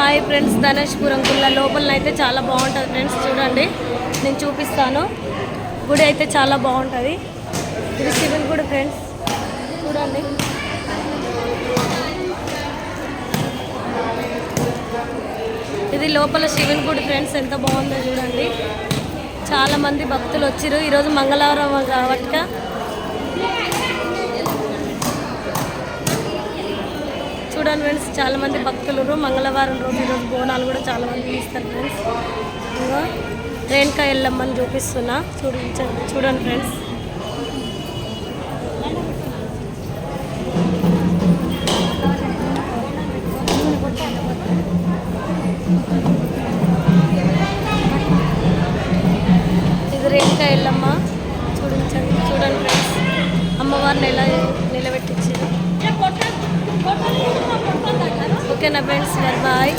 Hi friends, Dhaneshpuram గుళ్ళ లోపలనైతే చాలా బాగుంటుంది friends. చూడండి, నేను చూపిస్తాను. గుడి అయితే చాలా బాగుంటుంది. ఇది శివుని గుడి ఫ్రెండ్స్, చూడండి. ఇది లోపల శివుని గుడి ఫ్రెండ్స్, ఎంత బాగుందో చూడండి. చాలామంది భక్తులు వచ్చిరు. ఈరోజు మంగళవారం కాబట్టి చూడండి ఫ్రెండ్స్, చాలామంది భక్తులు మంగళవారం రోజు ఈరోజు బోనాలు కూడా చాలామంది తీస్తారు ఫ్రెండ్స్. ఇంకా రేణుకా ఎల్లమ్మని చూపిస్తున్నా, చూడండి ఫ్రెండ్స్. ఇది రేణుకా ఎల్లమ్మ, చూడండి ఫ్రెండ్స్. అమ్మవారిని ఎలా నిలబెట్టించారు. ఓకేనా ఫ్రెండ్స్, బాయ్.